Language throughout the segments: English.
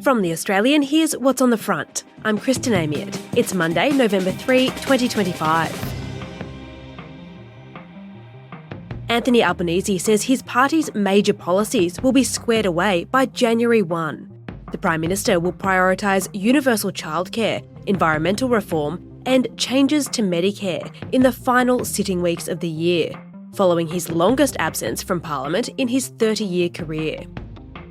From The Australian, here's what's on the front. I'm Kristen Amiot. It's Monday, November 3, 2025. Anthony Albanese says his party's major policies will be squared away by January 1. The Prime Minister will prioritise universal childcare, environmental reform and changes to Medicare in the final sitting weeks of the year, following his longest absence from Parliament in his 30-year career.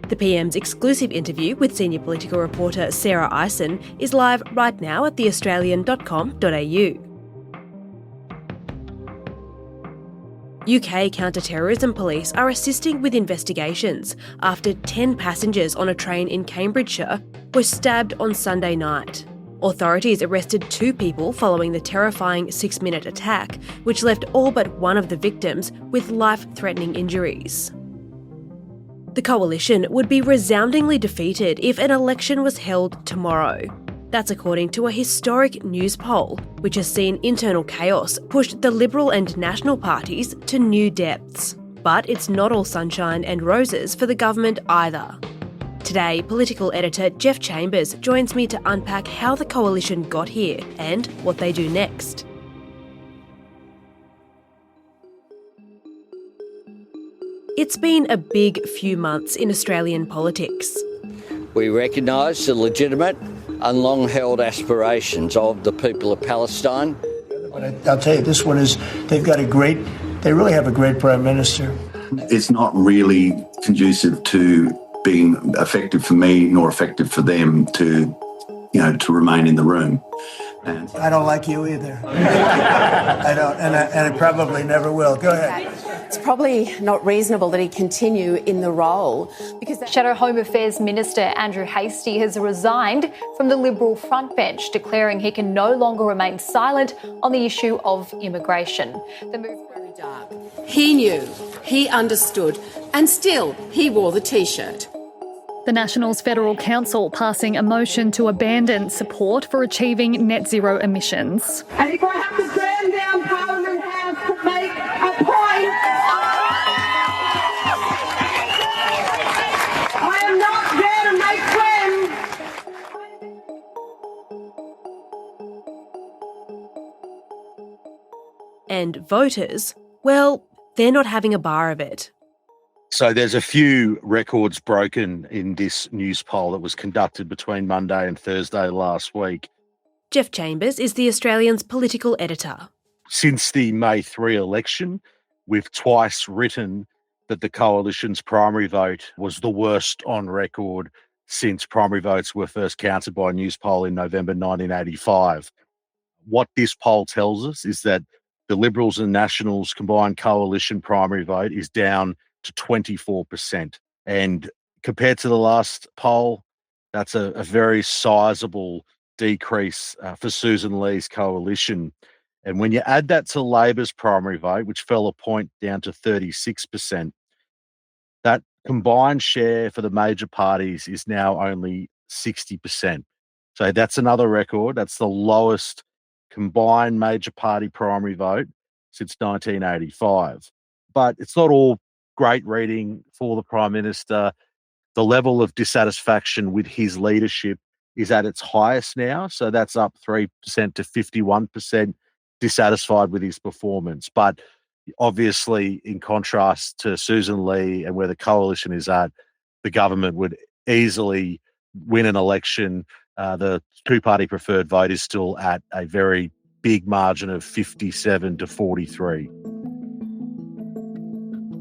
The PM's exclusive interview with senior political reporter Sarah Eisen is live right now at theaustralian.com.au. UK counter-terrorism police are assisting with investigations after 10 passengers on a train in Cambridgeshire were stabbed on Sunday night. Authorities arrested 2 people following the terrifying 6-minute attack, which left all but one of the victims with life-threatening injuries. The coalition would be resoundingly defeated if an election was held tomorrow. That's according to a historic Newspoll, which has seen internal chaos push the Liberal and National parties to new depths. But it's not all sunshine and roses for the government either. Today, political editor Jeff Chambers joins me to unpack how the coalition got here and what they do next. It's been a big few months in Australian politics. We recognise the legitimate and long-held aspirations of the people of Palestine. I'll tell you, this one is, they really have a great Prime Minister. It's not really conducive to being effective for me nor effective for them to remain in the room. And I don't like you either. I don't, and I probably never will. Go ahead. It's probably not reasonable that he continue in the role because Shadow Home Affairs Minister Andrew Hastie has resigned from the Liberal frontbench, declaring he can no longer remain silent on the issue of immigration. The move very dark. He knew, he understood, and still he wore the T-shirt. The Nationals Federal Council passing a motion to abandon support for achieving net zero emissions. And if I have to burn down Parliament House to make a point, I am not there to make friends. And voters, well, they're not having a bar of it. So there's a few records broken in this Newspoll that was conducted between Monday and Thursday last week. Jeff Chambers is The Australian's political editor. Since the May 3 election, we've twice written that the coalition's primary vote was the worst on record since primary votes were first counted by Newspoll in November 1985. What this poll tells us is that the Liberals and Nationals combined coalition primary vote is down to 24%. And compared to the last poll, that's a very sizable decrease for Sussan Ley's coalition. And when you add that to Labor's primary vote, which fell a point down to 36%, that combined share for the major parties is now only 60%. So that's another record. That's the lowest combined major party primary vote since 1985. But it's not all great reading for the Prime Minister. The level of dissatisfaction with his leadership is at its highest now. So that's up 3% to 51% dissatisfied with his performance. But obviously, in contrast to Sussan Ley and where the coalition is at, the government would easily win an election. The two-party preferred vote is still at a very big margin of 57 to 43.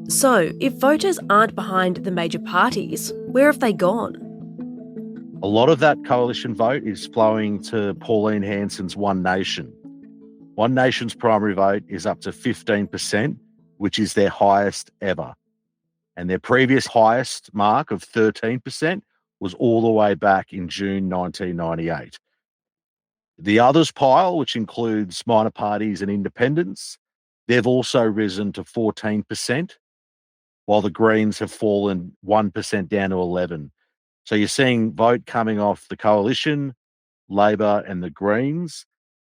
So, if voters aren't behind the major parties, where have they gone? A lot of that coalition vote is flowing to Pauline Hanson's One Nation. One Nation's primary vote is up to 15%, which is their highest ever. And their previous highest mark of 13% was all the way back in June 1998. The others pile, which includes minor parties and independents, they've also risen to 14%. While the Greens have fallen 1% down to 11%. So you're seeing vote coming off the coalition, Labor and the Greens,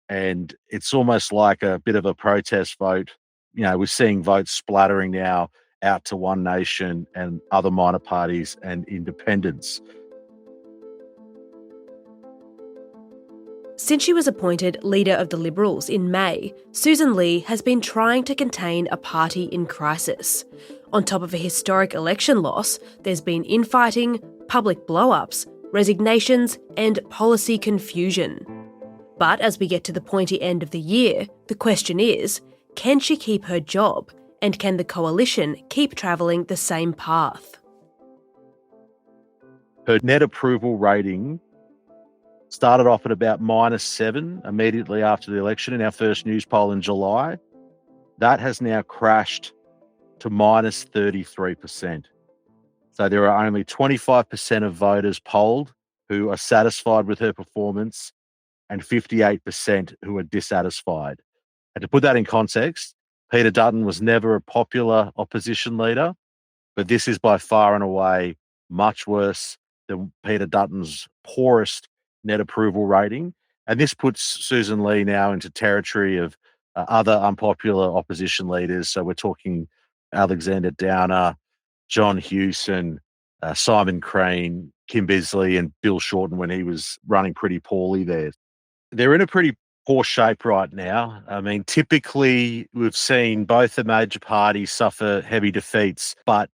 and it's almost like a bit of a protest vote. You know, we're seeing votes splattering now out to One Nation and other minor parties and independents. Since she was appointed leader of the Liberals in May, Sussan Ley has been trying to contain a party in crisis. On top of a historic election loss, there's been infighting, public blow-ups, resignations and policy confusion. But as we get to the pointy end of the year, the question is, can she keep her job? And can the coalition keep travelling the same path? Her net approval rating started off at about -7 immediately after the election in our first Newspoll in July. That has now crashed to -33%. So there are only 25% of voters polled who are satisfied with her performance and 58% who are dissatisfied. And to put that in context, Peter Dutton was never a popular opposition leader, but this is by far and away much worse than Peter Dutton's poorest net approval rating. And this puts Sussan Ley now into territory of other unpopular opposition leaders. So we're talking Alexander Downer, John Hewson, Simon Crean, Kim Bisley and Bill Shorten when he was running pretty poorly there. They're in a pretty poor shape right now. I mean, typically we've seen both the major parties suffer heavy defeats, but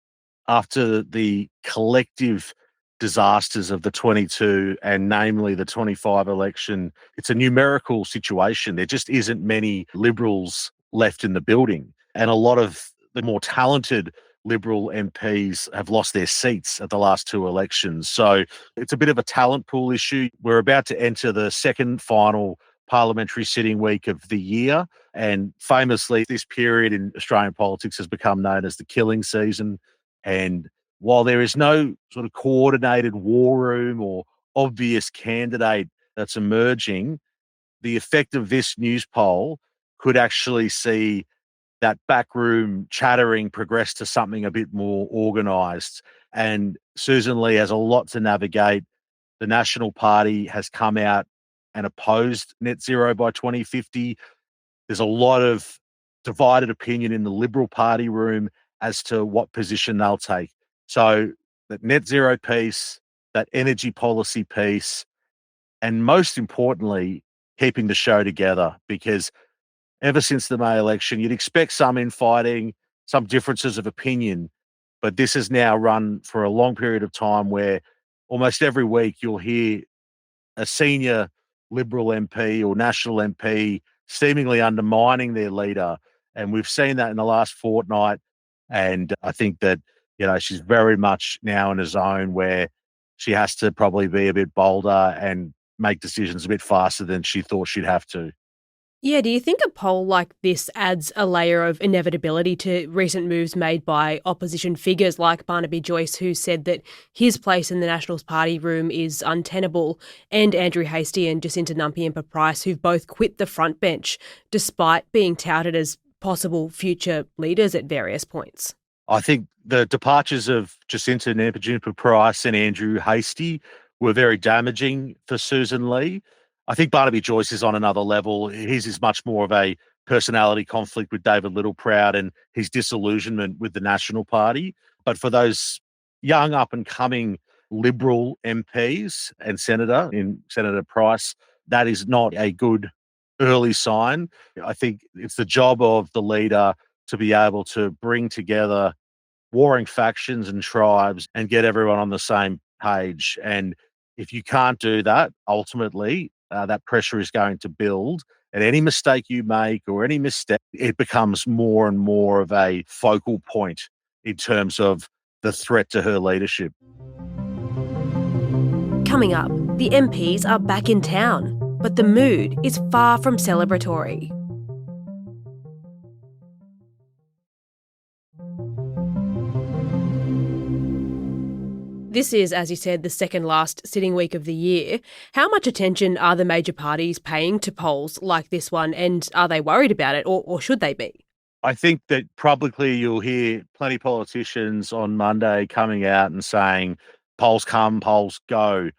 after the collective disasters of the 22 and namely the 25 election, it's a numerical situation. There just isn't many Liberals left in the building. And a lot of the more talented Liberal MPs have lost their seats at the last two elections. So it's a bit of a talent pool issue. We're about to enter the second final parliamentary sitting week of the year. And famously, this period in Australian politics has become known as the killing season. And while there is no sort of coordinated war room or obvious candidate that's emerging, the effect of this Newspoll could actually see that backroom chattering progress to something a bit more organised. And Sussan Ley has a lot to navigate. The National Party has come out and opposed net zero by 2050. There's a lot of divided opinion in the Liberal Party room as to what position they'll take. So that net zero piece, that energy policy piece, and most importantly, keeping the show together, because ever since the May election, you'd expect some infighting, some differences of opinion, but this has now run for a long period of time where almost every week you'll hear a senior Liberal MP or National MP seemingly undermining their leader. And we've seen that in the last fortnight. And I think that, she's very much now in a zone where she has to probably be a bit bolder and make decisions a bit faster than she thought she'd have to. Yeah, do you think a poll like this adds a layer of inevitability to recent moves made by opposition figures like Barnaby Joyce, who said that his place in the Nationals Party room is untenable, and Andrew Hastie and Jacinta Nampijinpa-Price, who've both quit the front bench despite being touted as possible future leaders at various points? I think the departures of Jacinta Nampijinpa-Price and Andrew Hastie were very damaging for Sussan Ley. I think Barnaby Joyce is on another level. His is much more of a personality conflict with David Littleproud and his disillusionment with the National Party. But for those young up-and-coming Liberal MPs and Senator Price, that is not a good early sign. I think it's the job of the leader to be able to bring together warring factions and tribes and get everyone on the same page. And if you can't do that, ultimately, that pressure is going to build. And any mistake you make or any misstep, it becomes more and more of a focal point in terms of the threat to her leadership. Coming up, the MPs are back in town, but the mood is far from celebratory. This is, as you said, the second last sitting week of the year. How much attention are the major parties paying to polls like this one, and are they worried about it, or should they be? I think that publicly you'll hear plenty of politicians on Monday coming out and saying, polls come, polls go.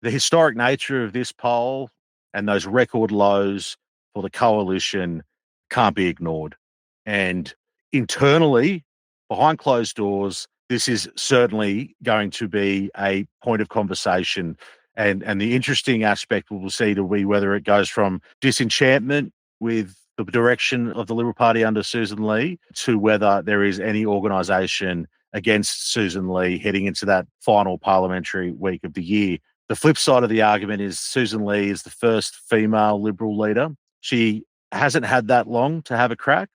The historic nature of this poll and those record lows for the coalition can't be ignored. And internally, behind closed doors, this is certainly going to be a point of conversation. And the interesting aspect we'll see to be whether it goes from disenchantment with the direction of the Liberal Party under Sussan Ley to whether there is any organisation against Sussan Ley heading into that final parliamentary week of the year. The flip side of the argument is Sussan Ley is the first female Liberal leader. She hasn't had that long to have a crack.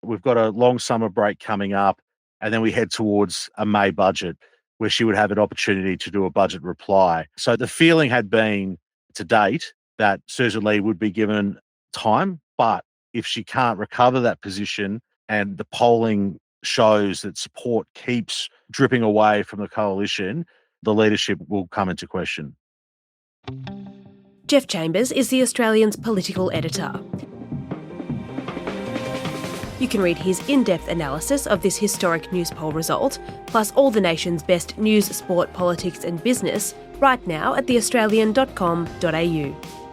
We've got a long summer break coming up, and then we head towards a May budget where she would have an opportunity to do a budget reply. So the feeling had been to date that Sussan Ley would be given time, but if she can't recover that position and the polling shows that support keeps dripping away from the coalition, the leadership will come into question. Jeff Chambers is The Australian's political editor. You can read his in-depth analysis of this historic Newspoll result, plus all the nation's best news, sport, politics and business, right now at theaustralian.com.au.